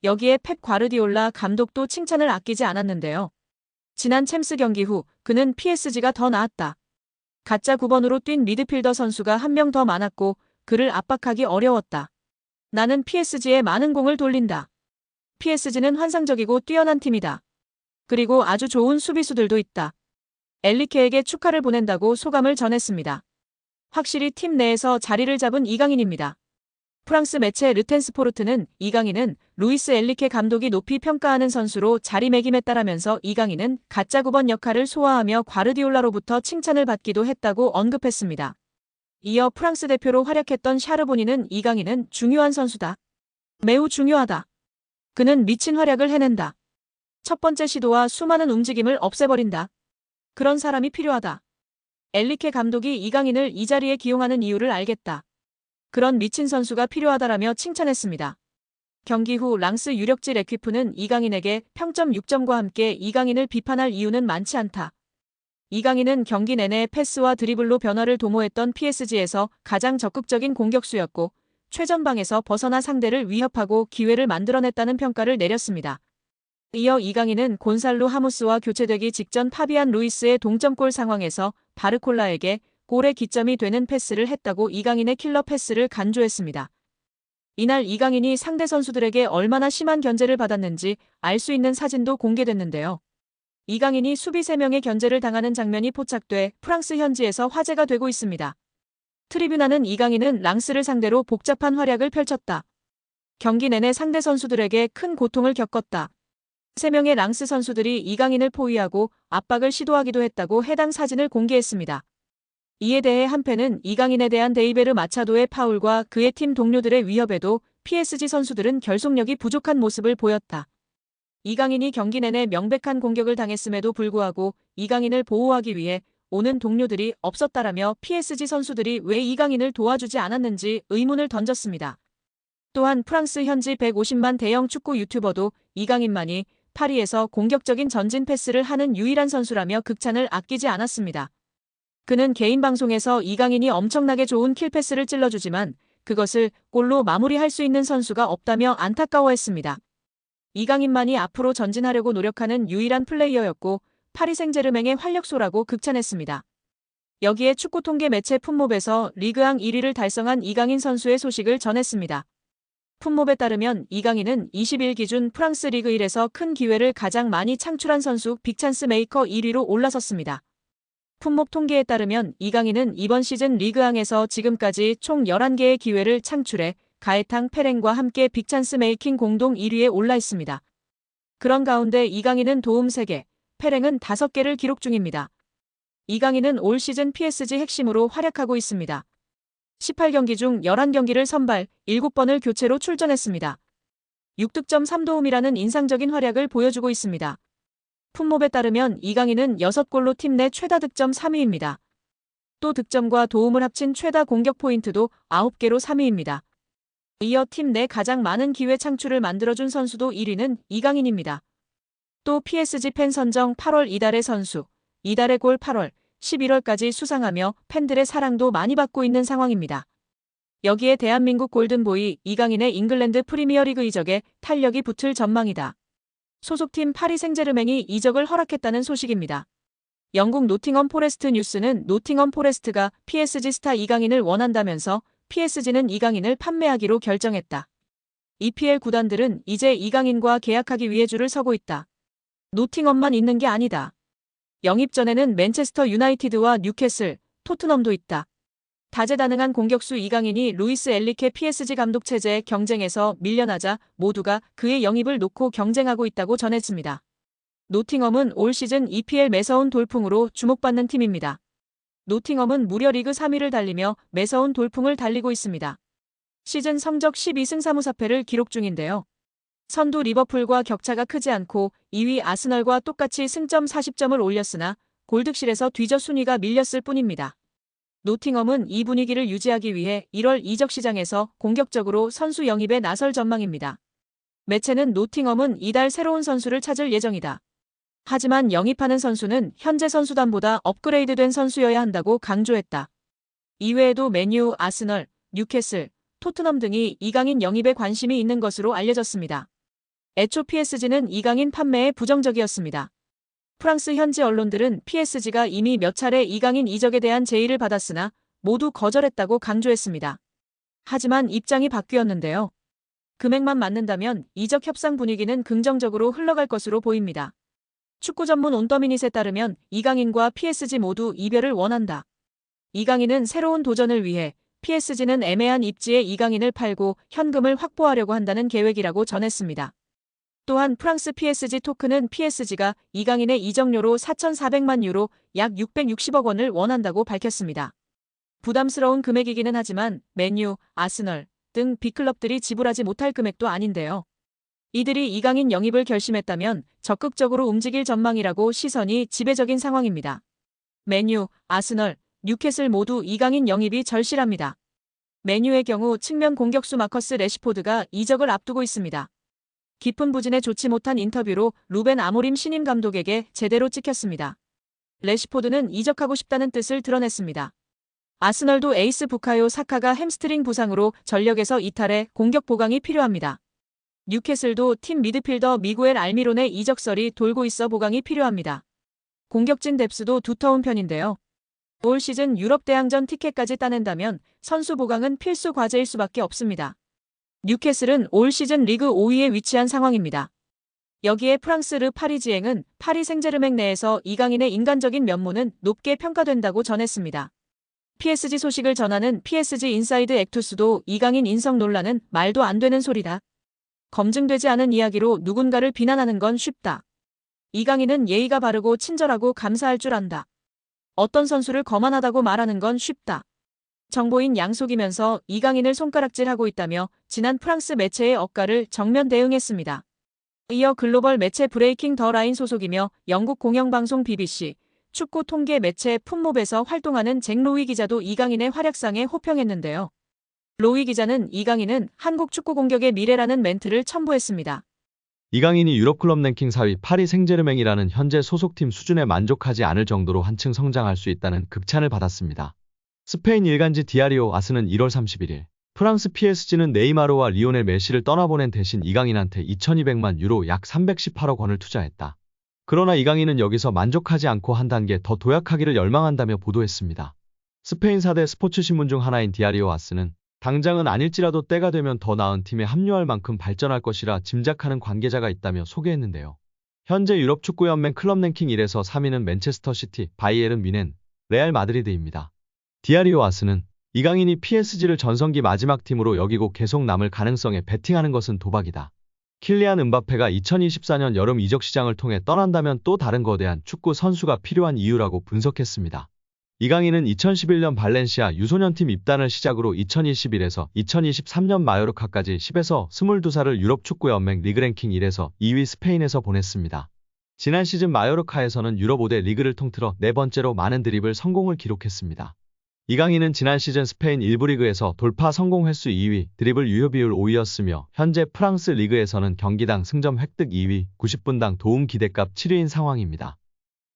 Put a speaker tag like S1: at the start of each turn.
S1: 여기에 펩 과르디올라 감독도 칭찬을 아끼지 않았는데요. 지난 챔스 경기 후 그는 PSG가 더 나았다. 가짜 9번으로 뛴 미드필더 선수가 한 명 더 많았고 그를 압박하기 어려웠다. 나는 PSG에 많은 공을 돌린다. PSG는 환상적이고 뛰어난 팀이다. 그리고 아주 좋은 수비수들도 있다. 엘리케에게 축하를 보낸다고 소감을 전했습니다. 확실히 팀 내에서 자리를 잡은 이강인입니다. 프랑스 매체 르텐스포르트는 이강인은 루이스 엘리케 감독이 높이 평가하는 선수로 자리매김했다라면서 이강인은 가짜 9번 역할을 소화하며 과르디올라로부터 칭찬을 받기도 했다고 언급했습니다. 이어 프랑스 대표로 활약했던 샤르보니는 이강인은 중요한 선수다. 매우 중요하다. 그는 미친 활약을 해낸다. 첫 번째 시도와 수많은 움직임을 없애버린다. 그런 사람이 필요하다. 엘리케 감독이 이강인을 이 자리에 기용하는 이유를 알겠다. 그런 미친 선수가 필요하다라며 칭찬했습니다. 경기 후 랑스 유력지 레퀴프는 이강인에게 평점 6점과 함께 이강인을 비판할 이유는 많지 않다. 이강인은 경기 내내 패스와 드리블로 변화를 도모했던 PSG에서 가장 적극적인 공격수였고 최전방에서 벗어나 상대를 위협하고 기회를 만들어냈다는 평가를 내렸습니다. 이어 이강인은 곤살로 하무스와 교체되기 직전 파비안 루이스의 동점골 상황에서 바르콜라에게 골의 기점이 되는 패스를 했다고 이강인의 킬러 패스를 간주했습니다. 이날 이강인이 상대 선수들에게 얼마나 심한 견제를 받았는지 알 수 있는 사진도 공개됐는데요. 이강인이 수비 3명의 견제를 당하는 장면이 포착돼 프랑스 현지에서 화제가 되고 있습니다. 트리뷰나는 이강인은 랑스를 상대로 복잡한 활약을 펼쳤다. 경기 내내 상대 선수들에게 큰 고통을 겪었다. 3명의 랑스 선수들이 이강인을 포위하고 압박을 시도하기도 했다고 해당 사진을 공개했습니다. 이에 대해 한팬은 이강인에 대한 데이베르 마차도의 파울과 그의 팀 동료들의 위협에도 PSG 선수들은 결속력이 부족한 모습을 보였다. 이강인이 경기 내내 명백한 공격을 당했음에도 불구하고 이강인을 보호하기 위해 오는 동료들이 없었다라며 PSG 선수들이 왜 이강인을 도와주지 않았는지 의문을 던졌습니다. 또한 프랑스 현지 150만 대형 축구 유튜버도 이강인만이 파리에서 공격적인 전진 패스를 하는 유일한 선수라며 극찬을 아끼지 않았습니다. 그는 개인 방송에서 이강인이 엄청나게 좋은 킬패스를 찔러주지만 그것을 골로 마무리할 수 있는 선수가 없다며 안타까워했습니다. 이강인만이 앞으로 전진하려고 노력하는 유일한 플레이어였고 파리 생제르맹의 활력소라고 극찬했습니다. 여기에 축구 통계 매체 풋몹에서 리그앙 1위를 달성한 이강인 선수의 소식을 전했습니다. 풋몹에 따르면 이강인은 20일 기준 프랑스 리그 1에서 큰 기회를 가장 많이 창출한 선수 빅찬스 메이커 1위로 올라섰습니다. 풋몹 통계에 따르면 이강인은 이번 시즌 리그앙에서 지금까지 총 11개의 기회를 창출해 가에탕 페렌과 함께 빅찬스 메이킹 공동 1위에 올라 있습니다. 그런 가운데 이강인은 도움 3개, 페렌은 5개를 기록 중입니다. 이강인은 올 시즌 PSG 핵심으로 활약하고 있습니다. 18경기 중 11경기를 선발, 7번을 교체로 출전했습니다. 6득점 3도움이라는 인상적인 활약을 보여주고 있습니다. 풋몹에 따르면 이강인은 6골로 팀 내 최다 득점 3위입니다. 또 득점과 도움을 합친 최다 공격 포인트도 9개로 3위입니다. 이어 팀 내 가장 많은 기회 창출을 만들어준 선수도 1위는 이강인입니다. 또 PSG 팬 선정 8월 이달의 선수, 이달의 골 8월, 11월까지 수상하며 팬들의 사랑도 많이 받고 있는 상황입니다. 여기에 대한민국 골든보이 이강인의 잉글랜드 프리미어리그 이적에 탄력이 붙을 전망이다. 소속팀 파리 생제르맹이 이적을 허락했다는 소식입니다. 영국 노팅엄 포레스트 뉴스는 노팅엄 포레스트가 PSG 스타 이강인을 원한다면서 PSG는 이강인을 판매하기로 결정했다. EPL 구단들은 이제 이강인과 계약하기 위해 줄을 서고 있다. 노팅엄만 있는 게 아니다. 영입 전에는 맨체스터 유나이티드와 뉴캐슬, 토트넘도 있다. 다재다능한 공격수 이강인이 루이스 엘리케 PSG 감독 체제의 경쟁에서 밀려나자 모두가 그의 영입을 놓고 경쟁하고 있다고 전했습니다. 노팅엄은 올 시즌 EPL 매서운 돌풍으로 주목받는 팀입니다. 노팅엄은 무려 리그 3위를 달리며 매서운 돌풍을 달리고 있습니다. 시즌 성적 12승 3무 4패를 기록 중인데요. 선두 리버풀과 격차가 크지 않고 2위 아스널과 똑같이 승점 40점을 올렸으나 골득실에서 뒤져 순위가 밀렸을 뿐입니다. 노팅엄은 이 분위기를 유지하기 위해 1월 이적 시장에서 공격적으로 선수 영입에 나설 전망입니다. 매체는 노팅엄은 이달 새로운 선수를 찾을 예정이다. 하지만 영입하는 선수는 현재 선수단보다 업그레이드된 선수여야 한다고 강조했다. 이외에도 맨유, 아스널, 뉴캐슬, 토트넘 등이 이강인 영입에 관심이 있는 것으로 알려졌습니다. 애초 PSG는 이강인 판매에 부정적이었습니다. 프랑스 현지 언론들은 PSG가 이미 몇 차례 이강인 이적에 대한 제의를 받았으나 모두 거절했다고 강조했습니다. 하지만 입장이 바뀌었는데요. 금액만 맞는다면 이적 협상 분위기는 긍정적으로 흘러갈 것으로 보입니다. 축구 전문 온더미닛에 따르면 이강인과 PSG 모두 이별을 원한다. 이강인은 새로운 도전을 위해 PSG는 애매한 입지에 이강인을 팔고 현금을 확보하려고 한다는 계획이라고 전했습니다. 또한 프랑스 PSG 토크는 PSG가 이강인의 이적료로 4,400만 유로 약 660억 원을 원한다고 밝혔습니다. 부담스러운 금액이기는 하지만 맨유, 아스널 등 빅클럽들이 지불하지 못할 금액도 아닌데요. 이들이 이강인 영입을 결심했다면 적극적으로 움직일 전망이라고 시선이 지배적인 상황입니다. 맨유, 아스널, 뉴캐슬 모두 이강인 영입이 절실합니다. 맨유의 경우 측면 공격수 마커스 레시포드가 이적을 앞두고 있습니다. 깊은 부진에 좋지 못한 인터뷰로 루벤 아모림 신임 감독에게 제대로 찍혔습니다. 레시포드는 이적하고 싶다는 뜻을 드러냈습니다. 아스널도 에이스 부카요 사카가 햄스트링 부상으로 전력에서 이탈해 공격 보강이 필요합니다. 뉴캐슬도 팀 미드필더 미구엘 알미론의 이적설이 돌고 있어 보강이 필요합니다. 공격진 뎁스도 두터운 편인데요. 올 시즌 유럽 대항전 티켓까지 따낸다면 선수 보강은 필수 과제일 수밖에 없습니다. 뉴캐슬은 올 시즌 리그 5위에 위치한 상황입니다. 여기에 프랑스 르 파리지앵은 파리 생제르맹 내에서 이강인의 인간적인 면모는 높게 평가된다고 전했습니다. PSG 소식을 전하는 PSG 인사이드 액투스도 이강인 인성 논란은 말도 안 되는 소리다. 검증되지 않은 이야기로 누군가를 비난하는 건 쉽다. 이강인은 예의가 바르고 친절하고 감사할 줄 안다. 어떤 선수를 거만하다고 말하는 건 쉽다. 정보인 양속이면서 이강인을 손가락질하고 있다며 지난 프랑스 매체의 억가를 정면 대응했습니다. 이어 글로벌 매체 브레이킹 더 라인 소속이며 영국 공영방송 BBC, 축구 통계 매체 풋몹에서 활동하는 잭 로위 기자도 이강인의 활약상에 호평했는데요. 로위 기자는 이강인은 한국 축구 공격의 미래라는 멘트를 첨부했습니다.
S2: 이강인이 유럽 클럽 랭킹 4위 파리 생제르맹이라는 현재 소속팀 수준에 만족하지 않을 정도로 한층 성장할 수 있다는 극찬을 받았습니다. 스페인 일간지 디아리오 아스는 1월 31일 프랑스 PSG는 네이마르와 리오넬 메시를 떠나보낸 대신 이강인한테 2,200만 유로 약 318억 원을 투자했다. 그러나 이강인은 여기서 만족하지 않고 한 단계 더 도약하기를 열망한다며 보도했습니다. 스페인 4대 스포츠 신문 중 하나인 디아리오 아스는 당장은 아닐지라도 때가 되면 더 나은 팀에 합류할 만큼 발전할 것이라 짐작하는 관계자가 있다며 소개했는데요. 현재 유럽 축구연맹 클럽 랭킹 1에서 3위는 맨체스터 시티, 바이에른 뮌헨, 레알 마드리드입니다. 디아리오 아스는 이강인이 PSG를 전성기 마지막 팀으로 여기고 계속 남을 가능성에 베팅하는 것은 도박이다. 킬리안 음바페가 2024년 여름 이적 시장을 통해 떠난다면 또 다른 거대한 축구 선수가 필요한 이유라고 분석했습니다. 이강인은 2011년 발렌시아 유소년팀 입단을 시작으로 2021에서 2023년 마요르카까지 10에서 22살을 유럽 축구연맹 리그랭킹 1에서 2위 스페인에서 보냈습니다. 지난 시즌 마요르카에서는 유럽 5대 리그를 통틀어 네 번째로 많은 드리블 성공을 기록했습니다. 이강인은 지난 시즌 스페인 1부 리그에서 돌파 성공 횟수 2위, 드리블 유효 비율 5위였으며 현재 프랑스 리그에서는 경기당 승점 획득 2위, 90분당 도움 기대값 7위인 상황입니다.